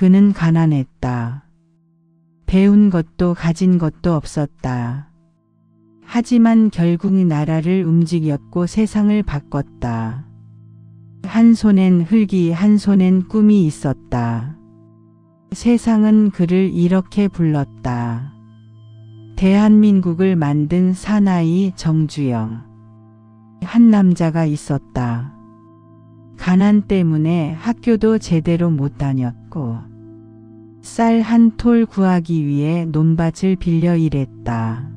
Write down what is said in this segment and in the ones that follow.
그는 가난했다. 배운 것도 가진 것도 없었다. 하지만 결국 나라를 움직였고 세상을 바꿨다. 한 손엔 흙이 한 손엔 꿈이 있었다. 세상은 그를 이렇게 불렀다. 대한민국을 만든 사나이 정주영. 한 남자가 있었다. 가난 때문에 학교도 제대로 못 다녔고 쌀 한 톨 구하기 위해 논밭을 빌려 일했다.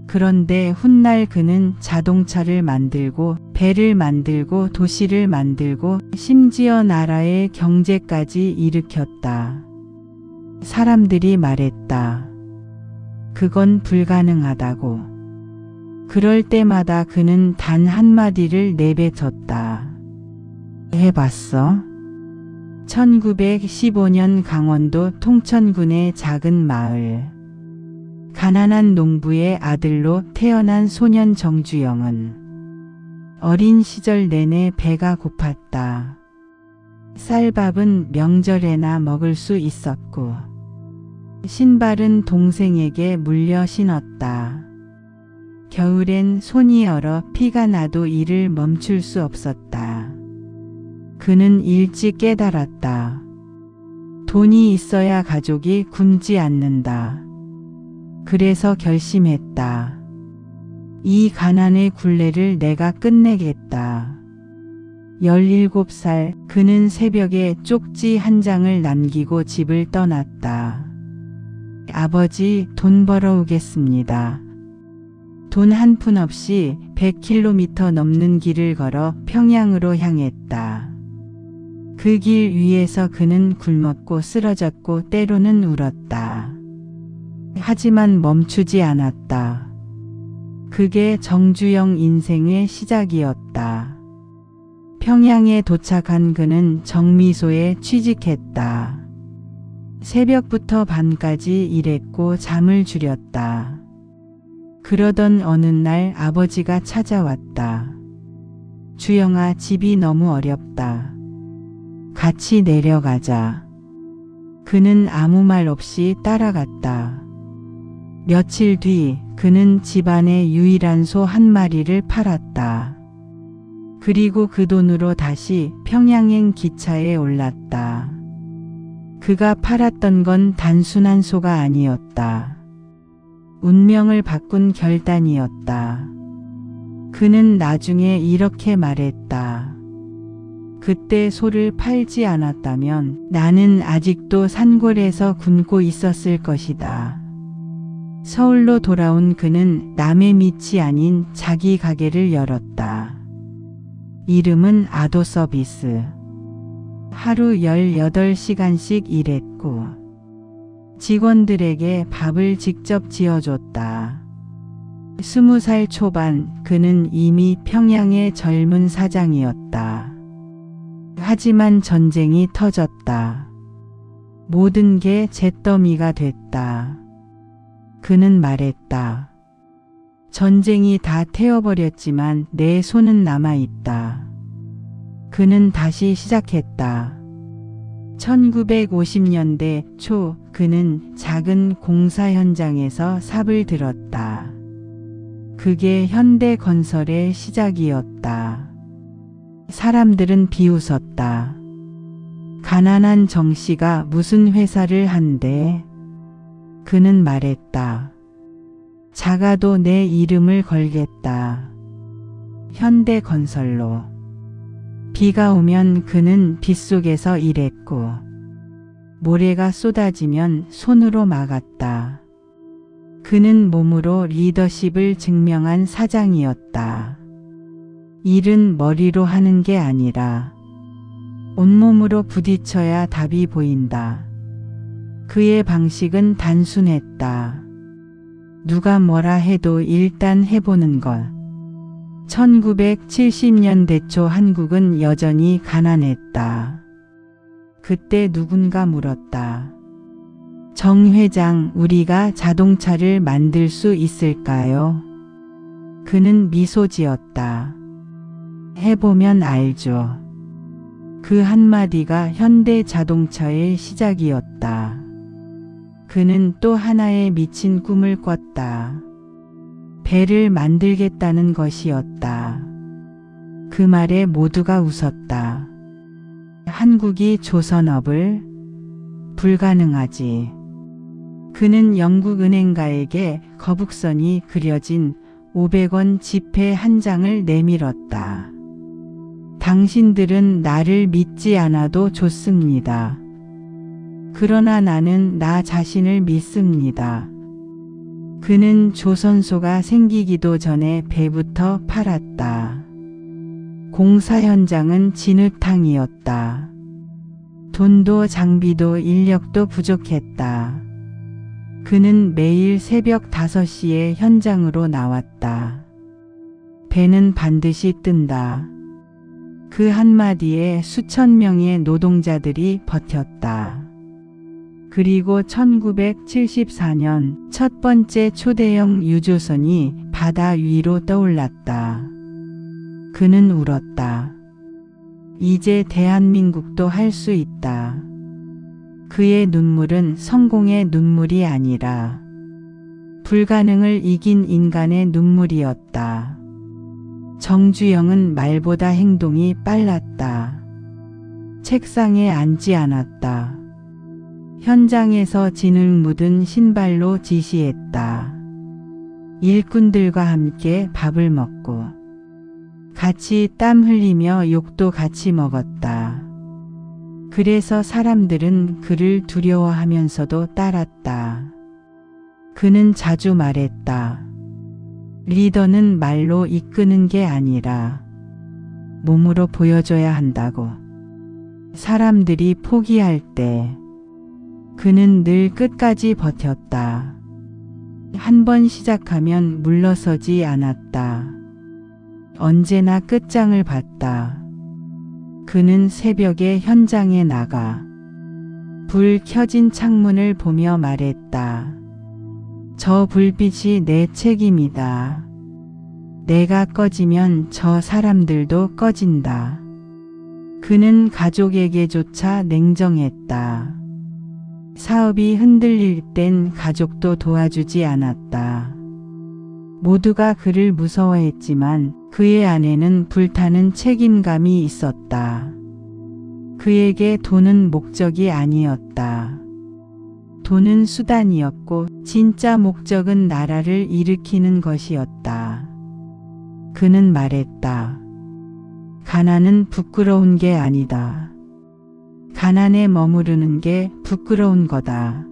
그런데 훗날 그는 자동차를 만들고 배를 만들고 도시를 만들고 심지어 나라의 경제까지 일으켰다. 사람들이 말했다. 그건 불가능하다고. 그럴 때마다 그는 단 한마디를 내뱉었다. 해봤어? 1915년 강원도 통천군의 작은 마을. 가난한 농부의 아들로 태어난 소년 정주영은 어린 시절 내내 배가 고팠다. 쌀밥은 명절에나 먹을 수 있었고 신발은 동생에게 물려 신었다. 겨울엔 손이 얼어 피가 나도 일을 멈출 수 없었다. 그는 일찍 깨달았다. 돈이 있어야 가족이 굶지 않는다. 그래서 결심했다. 이 가난의 굴레를 내가 끝내겠다. 17살 그는 새벽에 쪽지 한 장을 남기고 집을 떠났다. 아버지, 돈 벌어오겠습니다. 돈 한 푼 없이 100km 넘는 길을 걸어 평양으로 향했다. 그 길 위에서 그는 굶었고 쓰러졌고 때로는 울었다. 하지만 멈추지 않았다. 그게 정주영 인생의 시작이었다. 평양에 도착한 그는 정미소에 취직했다. 새벽부터 밤까지 일했고 잠을 줄였다. 그러던 어느 날 아버지가 찾아왔다. 주영아, 집이 너무 어렵다. 같이 내려가자. 그는 아무 말 없이 따라갔다. 며칠 뒤 그는 집안의 유일한 소 한 마리를 팔았다. 그리고 그 돈으로 다시 평양행 기차에 올랐다. 그가 팔았던 건 단순한 소가 아니었다. 운명을 바꾼 결단이었다. 그는 나중에 이렇게 말했다. 그때 소를 팔지 않았다면 나는 아직도 산골에서 굶고 있었을 것이다. 서울로 돌아온 그는 남의 밑이 아닌 자기 가게를 열었다. 이름은 아도 서비스. 하루 18시간씩 일했고 직원들에게 밥을 직접 지어줬다. 20살 초반 그는 이미 평양의 젊은 사장이었다. 하지만 전쟁이 터졌다. 모든 게 잿더미가 됐다. 그는 말했다. 전쟁이 다 태워버렸지만 내 손은 남아있다. 그는 다시 시작했다. 1950년대 초 그는 작은 공사 현장에서 삽을 들었다. 그게 현대건설의 시작이었다. 사람들은 비웃었다. 가난한 정씨가 무슨 회사를 한대? 그는 말했다. 작아도 내 이름을 걸겠다. 현대건설로. 비가 오면 그는 빗속에서 일했고 모래가 쏟아지면 손으로 막았다. 그는 몸으로 리더십을 증명한 사장이었다. 일은 머리로 하는 게 아니라 온몸으로 부딪혀야 답이 보인다. 그의 방식은 단순했다. 누가 뭐라 해도 일단 해보는 것. 1970년대 초 한국은 여전히 가난했다. 그때 누군가 물었다. 정 회장, 우리가 자동차를 만들 수 있을까요? 그는 미소 지었다. 해보면 알죠. 그 한마디가 현대 자동차의 시작이었다. 그는 또 하나의 미친 꿈을 꿨다. 배를 만들겠다는 것이었다. 그 말에 모두가 웃었다. 한국이 조선업을? 불가능하지. 그는 영국 은행가에게 거북선이 그려진 500원 지폐 한 장을 내밀었다. 당신들은 나를 믿지 않아도 좋습니다. 그러나 나는 나 자신을 믿습니다. 그는 조선소가 생기기도 전에 배부터 팔았다. 공사 현장은 진흙탕이었다. 돈도 장비도 인력도 부족했다. 그는 매일 새벽 5시에 현장으로 나왔다. 배는 반드시 뜬다. 그 한마디에 수천 명의 노동자들이 버텼다. 그리고 1974년 첫 번째 초대형 유조선이 바다 위로 떠올랐다. 그는 울었다. 이제 대한민국도 할 수 있다. 그의 눈물은 성공의 눈물이 아니라 불가능을 이긴 인간의 눈물이었다. 정주영은 말보다 행동이 빨랐다. 책상에 앉지 않았다. 현장에서 진흙 묻은 신발로 지시했다. 일꾼들과 함께 밥을 먹고 같이 땀 흘리며 욕도 같이 먹었다. 그래서 사람들은 그를 두려워하면서도 따랐다. 그는 자주 말했다. 리더는 말로 이끄는 게 아니라 몸으로 보여줘야 한다고. 사람들이 포기할 때 그는 늘 끝까지 버텼다. 한 번 시작하면 물러서지 않았다. 언제나 끝장을 봤다. 그는 새벽에 현장에 나가 불 켜진 창문을 보며 말했다. 저 불빛이 내 책임이다. 내가 꺼지면 저 사람들도 꺼진다. 그는 가족에게조차 냉정했다. 사업이 흔들릴 땐 가족도 도와주지 않았다. 모두가 그를 무서워했지만 그의 안에는 불타는 책임감이 있었다. 그에게 돈은 목적이 아니었다. 돈은 수단이었고 진짜 목적은 나라를 일으키는 것이었다. 그는 말했다. 가난은 부끄러운 게 아니다. 가난에 머무르는 게 부끄러운 거다.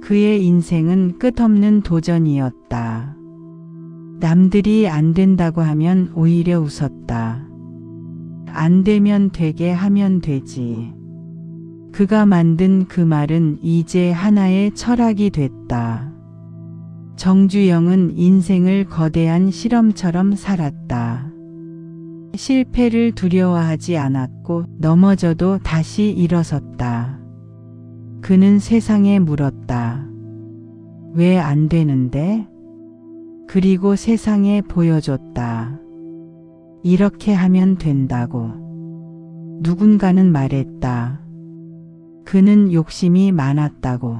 그의 인생은 끝없는 도전이었다. 남들이 안 된다고 하면 오히려 웃었다. 안 되면 되게 하면 되지. 그가 만든 그 말은 이제 하나의 철학이 됐다. 정주영은 인생을 거대한 실험처럼 살았다. 실패를 두려워하지 않았고 넘어져도 다시 일어섰다. 그는 세상에 물었다. 왜 안 되는데? 그리고 세상에 보여줬다. 이렇게 하면 된다고. 누군가는 말했다. 그는 욕심이 많았다고.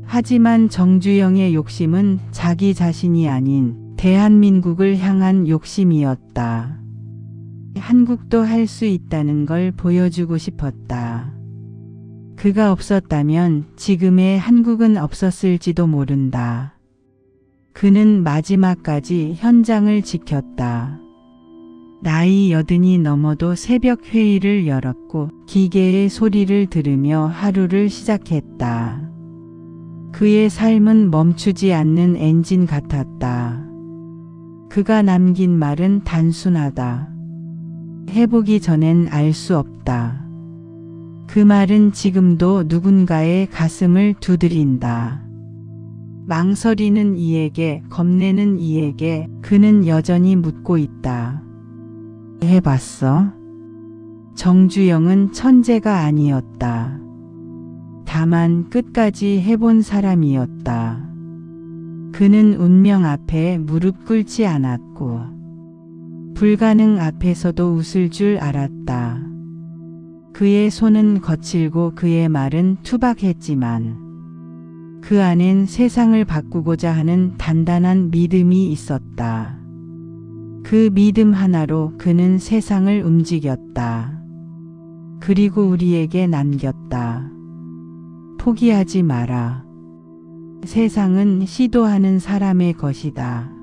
하지만 정주영의 욕심은 자기 자신이 아닌 대한민국을 향한 욕심이었다. 한국도 할 수 있다는 걸 보여주고 싶었다. 그가 없었다면 지금의 한국은 없었을지도 모른다. 그는 마지막까지 현장을 지켰다. 나이 80이 넘어도 새벽 회의를 열었고 기계의 소리를 들으며 하루를 시작했다. 그의 삶은 멈추지 않는 엔진 같았다. 그가 남긴 말은 단순하다. 해보기 전엔 알 수 없다. 그 말은 지금도 누군가의 가슴을 두드린다. 망설이는 이에게, 겁내는 이에게 그는 여전히 묻고 있다. 해봤어? 정주영은 천재가 아니었다. 다만 끝까지 해본 사람이었다. 그는 운명 앞에 무릎 꿇지 않았고 불가능 앞에서도 웃을 줄 알았다. 그의 손은 거칠고 그의 말은 투박했지만 그 안엔 세상을 바꾸고자 하는 단단한 믿음이 있었다. 그 믿음 하나로 그는 세상을 움직였다. 그리고 우리에게 남겼다. 포기하지 마라. 세상은 시도하는 사람의 것이다.